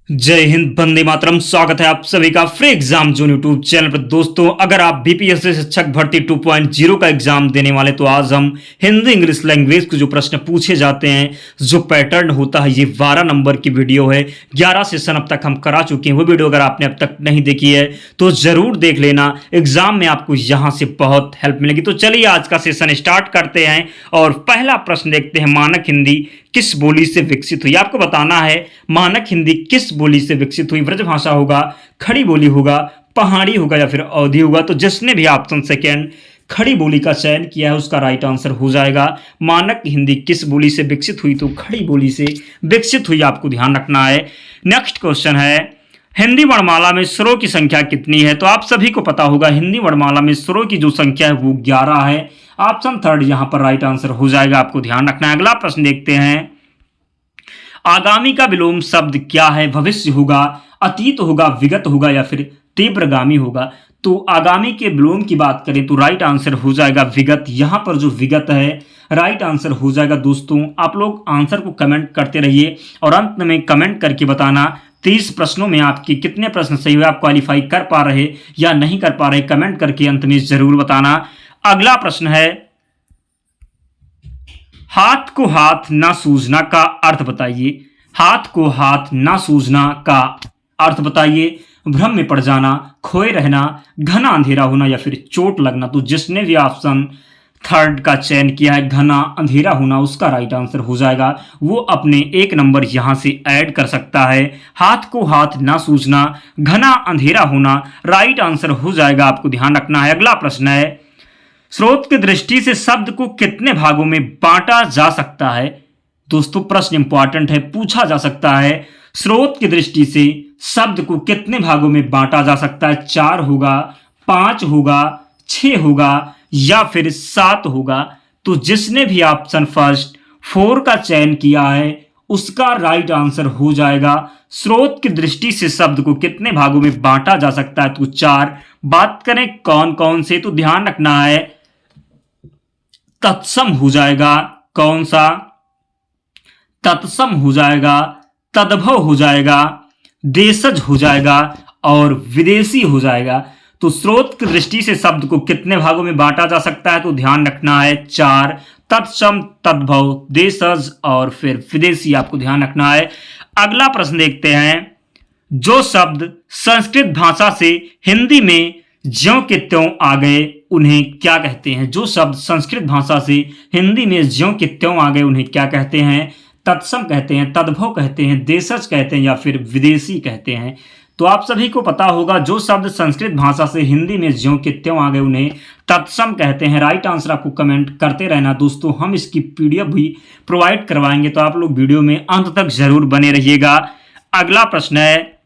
जय हिंद, वंदे मातरम। स्वागत है आप सभी का free exam zone YouTube channel पर। दोस्तों, अगर आप बीपीएससी शिक्षक भर्ती 2.0 का एग्जाम देने वाले तो आज हम हिंदी इंग्लिश लैंग्वेज के जो प्रश्न पूछे जाते हैं, जो पैटर्न होता है, ये 12 नंबर की वीडियो है। 11 सेशन अब तक हम करा चुके हैं। वो वीडियो अगर आपने अब तक नहीं देखी है तो जरूर देख लेना। एग्जाम में आपको यहां से बहुत हेल्प मिलेगी। तो चलिए आज का सेशन स्टार्ट करते हैं और पहला प्रश्न देखते हैं। मानक हिंदी किस बोली से विकसित हुई? आपको बताना है मानक हिंदी किस बोली से विकसित हुई। ब्रजभाषा होगा, खड़ी बोली होगा, पहाड़ी होगा या फिर अवधी होगा। तो जिसने भी ऑप्शन सेकेंड खड़ी बोली का चयन किया है उसका राइट आंसर हो जाएगा। मानक हिंदी किस बोली से विकसित हुई? तो खड़ी बोली से विकसित हुई, आपको ध्यान रखना है। नेक्स्ट क्वेश्चन है, हिंदी वर्णमाला में स्वरों की संख्या कितनी है? तो आप सभी को पता होगा हिंदी वर्णमाला में स्वरों की जो संख्या है वो 11 है। ऑप्शन थर्ड यहां पर राइट आंसर हो जाएगा, आपको ध्यान रखना है। अगला प्रश्न देखते हैं, आगामी का विलोम शब्द क्या है? भविष्य होगा, अतीत होगा, विगत होगा या फिर तीव्रगामी होगा। तो आगामी के विलोम की बात करें तो राइट आंसर हो जाएगा विगत। यहां पर जो विगत है राइट आंसर हो जाएगा। दोस्तों, आप लोग आंसर को कमेंट करते रहिए और अंत में कमेंट करके बताना 30 प्रश्नों में आपके कितने प्रश्न सही हुए, आप क्वालिफाई कर पा रहे या नहीं कर पा रहे, कमेंट करके अंत में जरूर बताना। अगला प्रश्न है, हाथ को हाथ ना सूझना का अर्थ बताइए। हाथ को हाथ ना सूझना का अर्थ बताइए। भ्रम में पड़ जाना, खोए रहना, घना अंधेरा होना या फिर चोट लगना। तो जिसने भी ऑप्शन थर्ड का चयन किया है, घना अंधेरा होना, उसका राइट आंसर हो जाएगा। वो अपने एक नंबर यहां से ऐड कर सकता है। हाथ को हाथ ना सूझना, घना अंधेरा होना, राइट आंसर हो जाएगा, आपको ध्यान रखना है। अगला प्रश्न है, स्रोत की दृष्टि से शब्द को कितने भागों में बांटा जा सकता है? दोस्तों, प्रश्न इंपॉर्टेंट है, पूछा जा सकता है। स्रोत की दृष्टि से शब्द को कितने भागों में बांटा जा सकता है? 4 होगा, 5 होगा, 6 होगा या फिर 7 होगा। तो जिसने भी ऑप्शन फर्स्ट 4 का चयन किया है उसका राइट आंसर हो जाएगा। स्रोत की दृष्टि से शब्द को कितने भागों में बांटा जा सकता है? तो 4। बात करें कौन कौन से, तो ध्यान रखना है, तत्सम हो जाएगा, कौन सा? तत्सम हो जाएगा, तद्भव हो जाएगा, देशज हो जाएगा और विदेशी हो जाएगा। तो स्रोत की दृष्टि से शब्द को कितने भागों में बांटा जा सकता है? तो ध्यान रखना है 4, तत्सम, तद्भव, देशज और फिर विदेशी, आपको ध्यान रखना है। अगला प्रश्न देखते हैं, जो शब्द संस्कृत भाषा से हिंदी में ज्यों के त्यों आ गए उन्हें क्या कहते हैं? जो शब्द संस्कृत भाषा से हिंदी में ज्यों के त्यों आ गए उन्हें क्या कहते हैं? तत्सम कहते हैं, तद्भव कहते हैं, देशज कहते हैं या फिर विदेशी कहते हैं। तो आप सभी को पता होगा जो शब्द संस्कृत भाषा से हिंदी में ज्यों के त्यों आ गए उन्हें तत्सम कहते हैं। राइट आंसर आपको कमेंट करते रहना। दोस्तों, हम इसकी पीडीएफ भी प्रोवाइड करवाएंगे, तो आप लोग वीडियो में अंत तक जरूर बने रहिएगा। अगला प्रश्न है,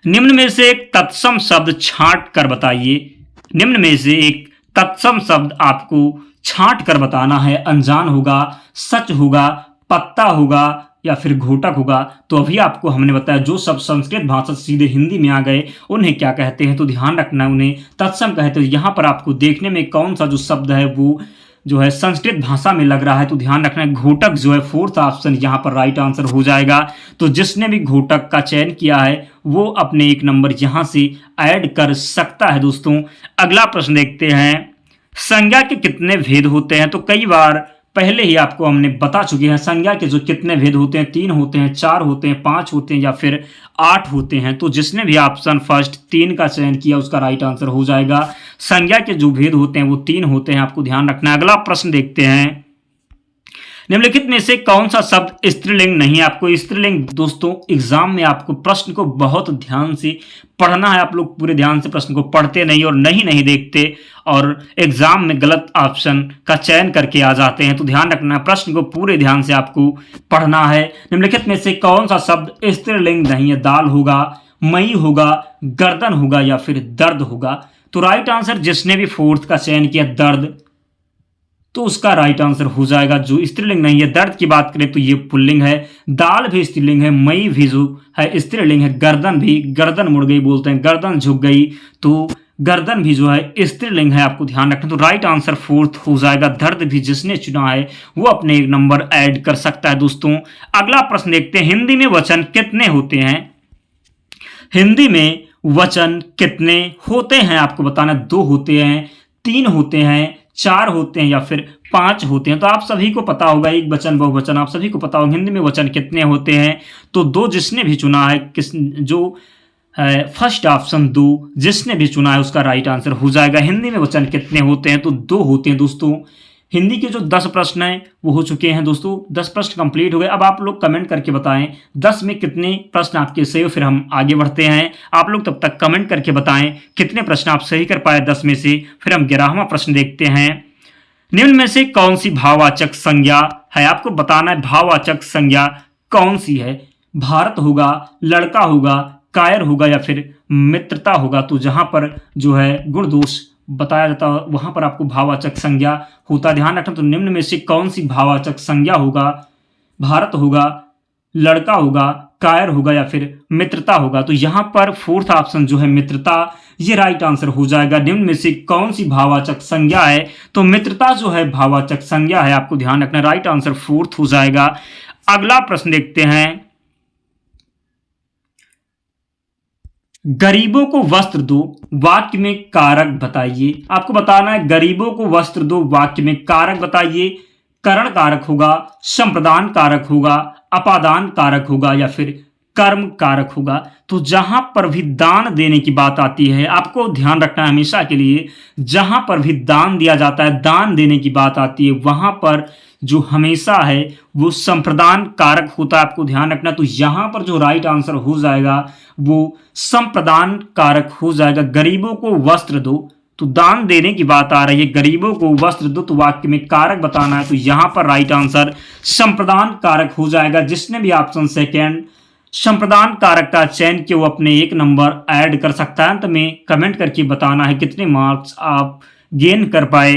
निम्न में से एक तत्सम शब्द छांट कर बताइए। निम्न में से एक तत्सम शब्द आपको छांट कर बताना है। अनजान होगा, सच होगा, पत्ता होगा या फिर घोटक होगा। तो अभी आपको हमने बताया जो शब्द संस्कृत भाषा से सीधे हिंदी में आ गए उन्हें क्या कहते हैं? तो ध्यान रखना, उन्हें तत्सम कहते हैं। यहां पर आपको देखने में कौन सा जो शब्द है वो जो है संस्कृत भाषा में लग रहा है, तो ध्यान रखना है घोटक जो है फोर्थ ऑप्शन यहां पर राइट आंसर हो जाएगा। तो जिसने भी घोटक का चयन किया है वो अपने एक नंबर यहां से ऐड कर सकता है। दोस्तों, अगला प्रश्न देखते हैं, संज्ञा के कितने भेद होते हैं? तो कई बार पहले ही आपको हमने बता चुके हैं संज्ञा के जो कितने भेद होते हैं। 3 होते हैं, 4 होते हैं, 5 होते हैं या फिर 8 होते हैं। तो जिसने भी ऑप्शन फर्स्ट 3 का चयन किया उसका राइट आंसर हो जाएगा। संज्ञा के जो भेद होते हैं वो 3 होते हैं, आपको ध्यान रखना है। अगला प्रश्न देखते हैं, निम्नलिखित में से कौन सा शब्द स्त्रीलिंग नहीं है? आपको स्त्रीलिंग, दोस्तों एग्जाम में आपको प्रश्न को बहुत ध्यान से पढ़ना है। आप लोग पूरे ध्यान से प्रश्न को पढ़ते नहीं और नहीं देखते और एग्जाम में गलत ऑप्शन का चयन करके आ जाते हैं। तो ध्यान रखना, प्रश्न को पूरे ध्यान से आपको पढ़ना है। निम्नलिखित में से कौन सा शब्द स्त्रीलिंग नहीं है? दाल होगा, मई होगा, गर्दन होगा या फिर दर्द होगा। तो राइट आंसर जिसने भी फोर्थ का चयन किया दर्द, तो उसका राइट आंसर हो जाएगा। जो स्त्रीलिंग नहीं है, दर्द की बात करें तो ये पुल्लिंग है, दाल भी स्त्रीलिंग है, मई भी जो है स्त्रीलिंग है, गर्दन भी, गर्दन मुड़ गई बोलते हैं, गर्दन झुक गई, तो गर्दन भी जो है स्त्रीलिंग है, आपको ध्यान रखना। तो राइट आंसर फोर्थ हो जाएगा। दर्द भी जिसने चुना है वो अपने एक नंबर ऐड कर सकता है। दोस्तों अगला प्रश्न देखते हैं, हिंदी में वचन कितने होते हैं? हिंदी में वचन कितने होते हैं आपको बताना। 2 होते हैं, 3 होते हैं, 4 होते हैं या फिर 5 होते हैं। तो आप सभी को पता होगा, एक वचन बहुवचन आप सभी को पता होगा। हिंदी में वचन कितने होते हैं? तो 2 जिसने भी चुना है, जो फर्स्ट ऑप्शन 2 जिसने भी चुना है उसका राइट आंसर हो जाएगा। हिंदी में वचन कितने होते हैं? तो 2 होते हैं। दोस्तों हिंदी के जो 10 प्रश्न हैं वो हो चुके हैं। दोस्तों 10 प्रश्न कंप्लीट हो गए। अब आप लोग कमेंट करके बताएं 10 में कितने प्रश्न आपके सही हो, फिर हम आगे बढ़ते हैं। आप लोग तब तक कमेंट करके बताएं कितने प्रश्न आप सही कर पाए 10 में से। फिर हम 11वां प्रश्न देखते हैं, निम्न में से कौन सी भाववाचक संज्ञा है? आपको बताना है भाववाचक संज्ञा कौन सी है। भारत होगा, लड़का होगा, कायर होगा या फिर मित्रता होगा। तो जहां पर जो है गुण दोष बताया जाता है वहां पर आपको भाववाचक संज्ञा होता। ध्यान रखना। तो निम्न में से कौन सी भाववाचक संज्ञा होगा? भारत होगा, लड़का होगा, कायर होगा या फिर मित्रता होगा। तो यहां पर फोर्थ ऑप्शन जो है मित्रता, ये राइट आंसर हो जाएगा। निम्न में से कौन सी भाववाचक संज्ञा है? तो मित्रता जो है भाववाचक संज्ञा है, आपको ध्यान रखना। राइट आंसर फोर्थ हो जाएगा। अगला प्रश्न देखते हैं, गरीबों को वस्त्र दो, वाक्य में कारक बताइए। आपको बताना है गरीबों को वस्त्र दो, वाक्य में कारक बताइए। करण कारक होगा, संप्रदान कारक होगा, अपादान कारक होगा या फिर कर्म कारक होगा। तो जहां पर भी दान देने की बात आती है, आपको ध्यान रखना है हमेशा के लिए, जहां पर भी दान दिया जाता है, दान देने की बात आती है, वहां पर जो हमेशा है वो संप्रदान कारक होता है। आपको ध्यान रखना। तो यहां पर जो राइट आंसर हो जाएगा वो संप्रदान कारक हो जाएगा। गरीबों को वस्त्र दो, तो दान देने की बात आ रही है, गरीबों को वस्त्र दो, तो वाक्य में कारक बताना है। तो यहां पर राइट आंसर संप्रदान कारक हो जाएगा। जिसने भी ऑप्शन सेकेंड संप्रदान कारक का चयन किया वो अपने एक नंबर ऐड कर सकता है। अंत में कमेंट करके बताना है कितने मार्क्स आप गेन कर पाए।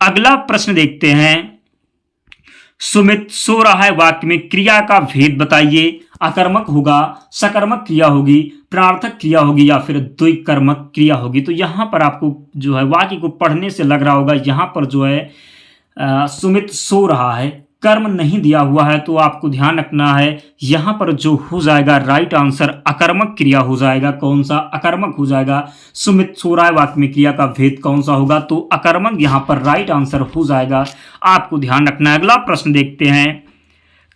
अगला प्रश्न देखते हैं, सुमित सो रहा है, वाक्य में क्रिया का भेद बताइए। अकर्मक होगा, सकर्मक क्रिया होगी, प्रार्थक क्रिया होगी या फिर द्विकर्मक क्रिया होगी। तो यहां पर आपको जो है वाक्य को पढ़ने से लग रहा होगा यहां पर जो है सुमित सो रहा है, कर्म नहीं दिया हुआ है। तो आपको ध्यान रखना है यहां पर जो हो जाएगा राइट आंसर अकर्मक क्रिया हो जाएगा। कौन सा? अकर्मक हो जाएगा। सुमित सो रहा है, वाक्य में क्रिया का भेद कौन सा होगा? तो अकर्मक यहां पर राइट आंसर हो जाएगा। आपको ध्यान रखना है। अगला प्रश्न देखते हैं,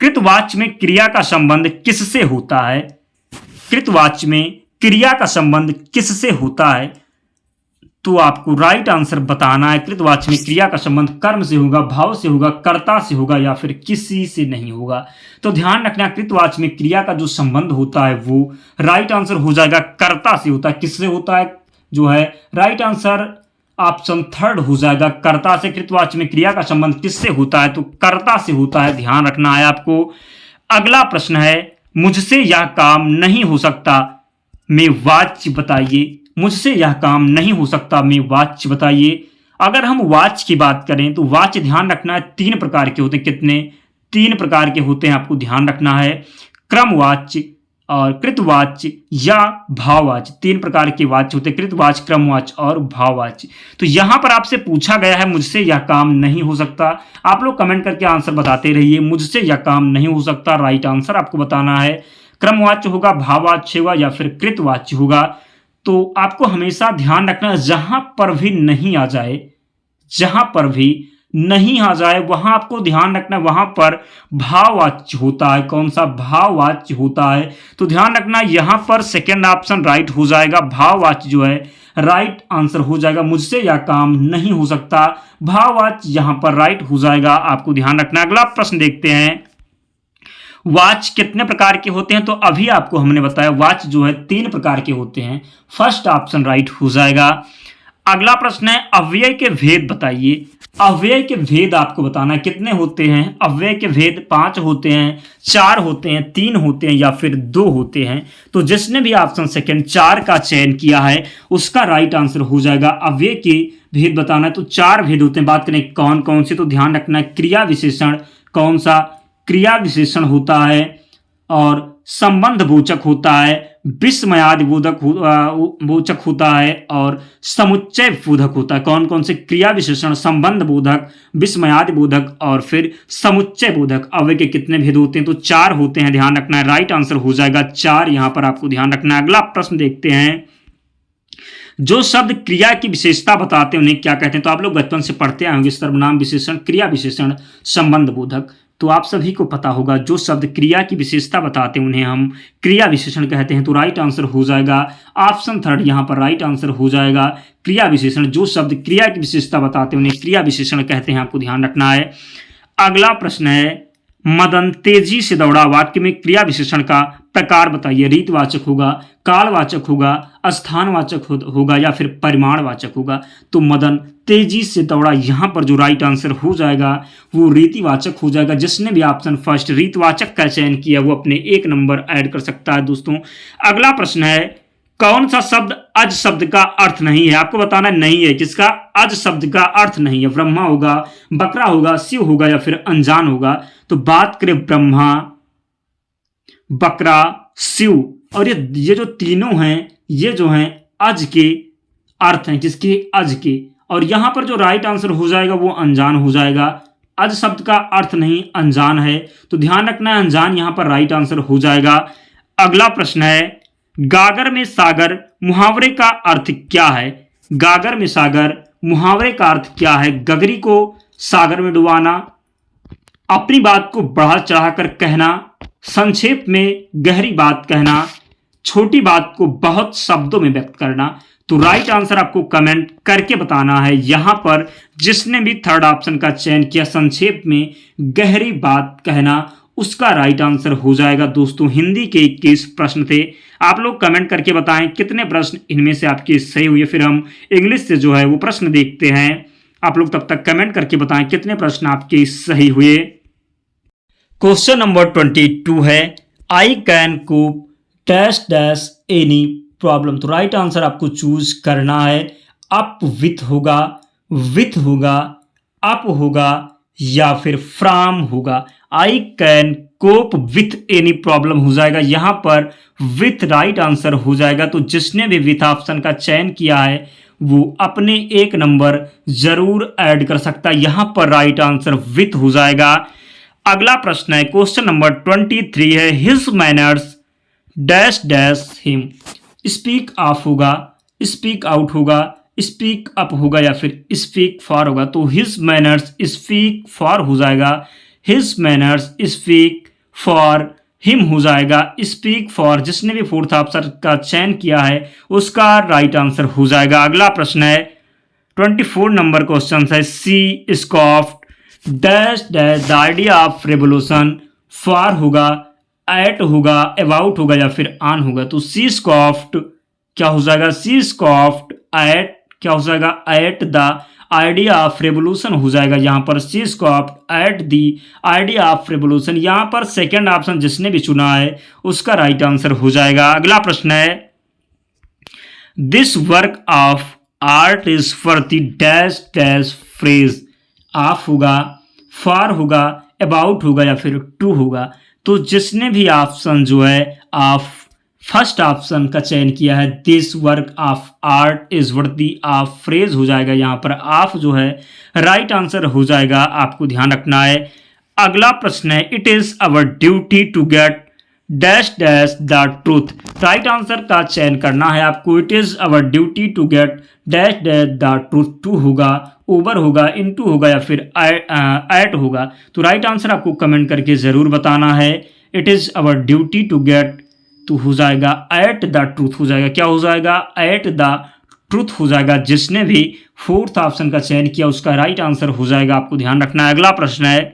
कृतवाच्य में क्रिया का संबंध किससे होता है? कृतवाच्य में क्रिया का संबंध किससे होता है? तो आपको राइट आंसर बताना है। कृतवाच्य में क्रिया का संबंध कर्म से होगा, भाव से होगा, कर्ता से होगा या फिर किसी से नहीं होगा। तो ध्यान रखना, कृतवाच्य में क्रिया का जो संबंध होता है वो राइट आंसर हो जाएगा कर्ता से होता है। किससे होता है? जो है राइट आंसर ऑप्शन थर्ड हो जाएगा, कर्ता से। कृतवाच्य में क्रिया का संबंध किससे होता है? तो कर्ता से होता है। ध्यान रखना है आपको। अगला प्रश्न है, मुझसे यह काम नहीं हो सकता, में वाच्य बताइए। मुझसे यह काम नहीं हो सकता में वाच्य बताइए। अगर हम वाच्य की बात करें तो वाच्य ध्यान रखना है 3 प्रकार के होते हैं। कितने? 3 प्रकार के होते हैं, आपको ध्यान रखना है। क्रमवाच्य और कृतवाच्य या भाववाच्य, 3 प्रकार के वाच्य होते हैं, कृतवाच्य, क्रमवाच्य और भाववाच्य। तो यहां पर आपसे पूछा गया है मुझसे यह काम नहीं हो सकता। आप लोग कमेंट करके आंसर बताते रहिए। मुझसे यह काम नहीं हो सकता, राइट आंसर आपको बताना है। क्रमवाच्य होगा, भाववाच्य होगा या फिर कृतवाच्य होगा। तो आपको हमेशा ध्यान रखना, जहां पर भी नहीं आ जाए, जहां पर भी नहीं आ जाए वहां आपको ध्यान रखना, वहां पर भाववाच्य होता है। कौन सा? भाववाच्य होता है। तो ध्यान रखना यहां पर सेकेंड ऑप्शन राइट हो जाएगा। भाववाच्य जो है राइट आंसर हो जाएगा। मुझसे यह काम नहीं हो सकता, भाववाच्य यहां पर राइट हो जाएगा। आपको ध्यान रखना। अगला प्रश्न देखते हैं, वाच्य कितने प्रकार के होते हैं? तो अभी आपको हमने बताया वाच्य जो है 3 प्रकार के होते हैं। फर्स्ट ऑप्शन राइट हो जाएगा। अगला प्रश्न है, अव्यय के भेद बताइए। अव्यय के भेद आपको बताना है कितने होते हैं। अव्यय के भेद 5 होते हैं, 4 होते हैं, 3 होते हैं या फिर 2 होते हैं। तो जिसने भी ऑप्शन सेकंड 4 का चयन किया है उसका राइट आंसर हो जाएगा। अव्यय के भेद बताना है तो 4 भेद होते हैं। बात करें कौन कौन से, तो ध्यान रखना है क्रिया विशेषण, कौन सा? क्रिया विशेषण होता है और संबंध बोचक होता है, विस्मयादि बोधक होता है और समुच्चय बोधक होता है। कौन कौन से क्रिया विशेषण? संबंध बोधक, विस्मयादि बोधक और फिर समुच्चय बोधक। अव्यय के कितने भेद होते हैं? तो 4 होते हैं, ध्यान रखना है। राइट आंसर हो जाएगा 4, यहां पर आपको ध्यान रखना है। अगला प्रश्न देखते हैं। जो शब्द क्रिया की विशेषता बताते हैं उन्हें क्या कहते हैं? तो आप लोग बचपन से पढ़ते आए होंगे, सर्वनाम विशेषण, क्रिया विशेषण, संबंध बोधक। तो आप सभी को पता होगा जो शब्द क्रिया की विशेषता बताते हैं उन्हें हम क्रिया विशेषण कहते हैं। तो राइट आंसर हो जाएगा ऑप्शन 3, यहां पर राइट आंसर हो जाएगा क्रिया विशेषण। जो शब्द क्रिया की विशेषता बताते हैं उन्हें क्रिया विशेषण कहते हैं, आपको ध्यान रखना है। अगला प्रश्न है, मदन तेजी से दौड़ा, वाक्य में क्रिया विशेषण का प्रकार बताइए। रीतवाचक होगा, कालवाचक होगा, स्थानवाचक होगा या फिर परिमाणवाचक होगा। तो मदन तेजी से दौड़ा, यहां पर जो राइट आंसर हो जाएगा वो रीतिवाचक हो जाएगा। जिसने भी ऑप्शन फर्स्ट रीतवाचक का चयन किया वो अपने 1 नंबर ऐड कर सकता है दोस्तों। अगला प्रश्न है, कौन सा शब्द अज शब्द का अर्थ नहीं है? आपको बताना नहीं है किसका अज शब्द का अर्थ नहीं है। ब्रह्मा होगा, बकरा होगा, शिव होगा या फिर अनजान होगा। तो बात करें ब्रह्मा, बकरा, शिव और ये जो तीनों हैं, ये जो हैं अज के अर्थ हैं। किसके? अज के। और यहां पर जो राइट आंसर हो जाएगा वो अनजान हो जाएगा। अज शब्द का अर्थ नहीं, अनजान है। तो ध्यान रखना है, अनजान यहां पर राइट आंसर हो जाएगा। अगला प्रश्न है, गागर में सागर मुहावरे का अर्थ क्या है? गागर में सागर मुहावरे का अर्थ क्या है? गगरी को सागर में डुबाना, अपनी बात को बढ़ा चढ़ाकर कहना, संक्षेप में गहरी बात कहना, छोटी बात को बहुत शब्दों में व्यक्त करना। तो राइट आंसर आपको कमेंट करके बताना है। यहां पर जिसने भी थर्ड ऑप्शन का चयन किया, संक्षेप में गहरी बात कहना, उसका राइट आंसर हो जाएगा दोस्तों। हिंदी के 21 प्रश्न थे। आप लोग कमेंट करके बताएं कितने प्रश्न इनमें से आपके सही हुए। फिर हम इंग्लिश से जो है वो प्रश्न देखते हैं। आप लोग तब तक कमेंट करके बताएं कितने प्रश्न आपके सही हुए। क्वेश्चन नंबर 22 है, I can cope dash dash any problem. तो राइट आंसर आपको चूज करना है। अप विथ होगा, विथ होगा, अप होगा या फिर फ्रॉम होगा। I can cope with any problem हो जाएगा। यहां पर विथ राइट आंसर हो जाएगा। तो जिसने भी विथ ऑप्शन का चयन किया है वो अपने 1 नंबर जरूर ऐड कर सकता है। यहां पर राइट आंसर विथ हो जाएगा। अगला प्रश्न है, क्वेश्चन नंबर 23 है, his manners dash dash him. Speak of होगा, स्पीक आउट होगा, स्पीक अप होगा या फिर स्पीक फॉर होगा। तो हिज मैनर्स स्पीक फॉर हो जाएगा। His manners speak for him हो जाएगा। स्पीक फॉर जिसने भी फोर्थ ऑप्शन का चयन किया है उसका राइट आंसर हो जाएगा। अगला प्रश्न है, 24 नंबर क्वेश्चन है, C scoffed dash dash the idea of revolution. For होगा, एट होगा, अबाउट होगा या फिर ऑन होगा। तो सी स्कॉफ्ड क्या हो जाएगा? सी स्कॉफ्ड एट क्या हो जाएगा? At the idea of revolution हो जाएगा। यहां पर C scoffed at the idea of revolution. यहां पर सेकंड ऑप्शन जिसने भी चुना है उसका राइट आंसर हो जाएगा। अगला प्रश्न है, this work of art is for the dash dash phrase. Of होगा, फॉर होगा, अबाउट होगा या फिर टू होगा। तो जिसने भी ऑप्शन जो है ऑफ फर्स्ट ऑप्शन का चयन किया है, this work of art is worthy of phrase हो जाएगा। यहां पर ऑफ जो है राइट आंसर हो जाएगा, आपको ध्यान रखना है। अगला प्रश्न है, it is our duty to get dash dash the truth. Right answer का चयन करना है आपको। It is our duty to get dash dash the truth. To होगा, ओवर होगा, इनटू होगा या फिर एट होगा। तो राइट आंसर आपको कमेंट करके जरूर बताना है। It is our duty to get, तो हो जाएगा एट द ट्रूथ हो जाएगा। क्या हो जाएगा? एट द ट्रूथ हो जाएगा। जिसने भी फोर्थ ऑप्शन का चयन किया उसका राइट आंसर हो जाएगा, आपको ध्यान रखना है। अगला प्रश्न है,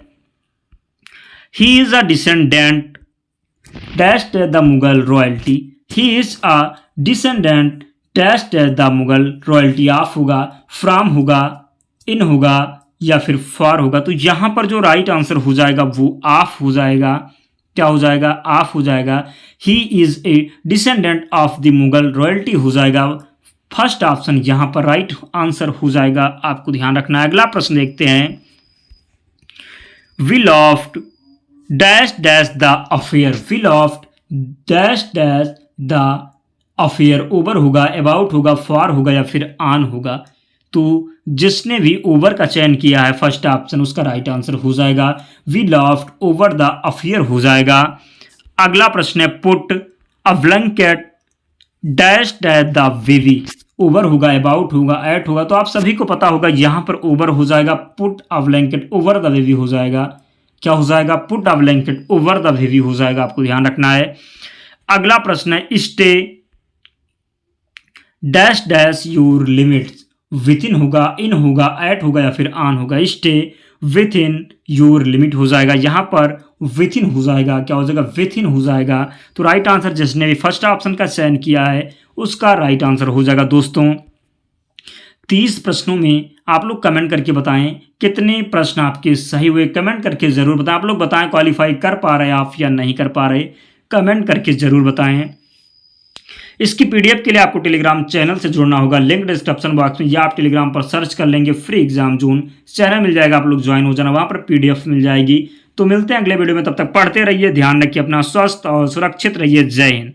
he is a descendant dash the Mughal royalty. He is a descendant dash the Mughal royalty. Of होगा, फ्रॉम होगा, इन होगा या फिर फॉर होगा। तो यहां पर जो राइट आंसर हो जाएगा वो ऑफ हो जाएगा। क्या हो जाएगा? ऑफ हो जाएगा। He is a descendant of the Mughal royalty हो जाएगा। फर्स्ट ऑप्शन यहां पर राइट आंसर हो जाएगा, आपको ध्यान रखना है। अगला प्रश्न देखते हैं, we laughed dash dash the affair. We laughed dash dash the affair. Over होगा, अबाउट होगा, फॉर होगा या फिर ऑन होगा। तो जिसने भी ओवर का चयन किया है फर्स्ट ऑप्शन, उसका राइट आंसर हो जाएगा we laughed over the affair हो जाएगा। अगला प्रश्न है put a blanket dash dash the baby. Over होगा, अबाउट होगा, एट होगा। तो आप सभी को पता होगा यहां पर ओवर हो जाएगा, put a blanket over the baby हो जाएगा। क्या हो जाएगा? Put a blanket over the baby हो जाएगा, आपको ध्यान रखना है। अगला प्रश्न है stay dash dash your limits. With इन होगा, इन होगा, एट होगा या फिर ऑन होगा। Stay with in your limit हो जाएगा, यहां पर विथ इन हो जाएगा। क्या हो जाएगा? विथ इन हो जाएगा। तो राइट आंसर जिसने भी फर्स्ट ऑप्शन का चयन किया है उसका राइट आंसर हो जाएगा। दोस्तों 30 प्रश्नों में आप लोग कमेंट करके बताएं कितने प्रश्न आपके सही हुए, कमेंट करके जरूर बताएं। आप लोग बताएं क्वालिफाई कर पा रहे हैं आप या नहीं कर पा रहे, कमेंट करके जरूर बताएं। इसकी पीडीएफ के लिए आपको टेलीग्राम चैनल से जुड़ना होगा, लिंक डिस्क्रिप्शन बॉक्स में, या आप टेलीग्राम पर सर्च कर लेंगे फ्री एग्जाम जोन, चैनल मिल जाएगा, आप लोग ज्वाइन हो जाना, वहां पर पीडीएफ मिल जाएगी। तो मिलते हैं अगले वीडियो में, तब तक पढ़ते रहिए, ध्यान रखिए अपना, स्वस्थ और सुरक्षित रहिए। जय हिंद।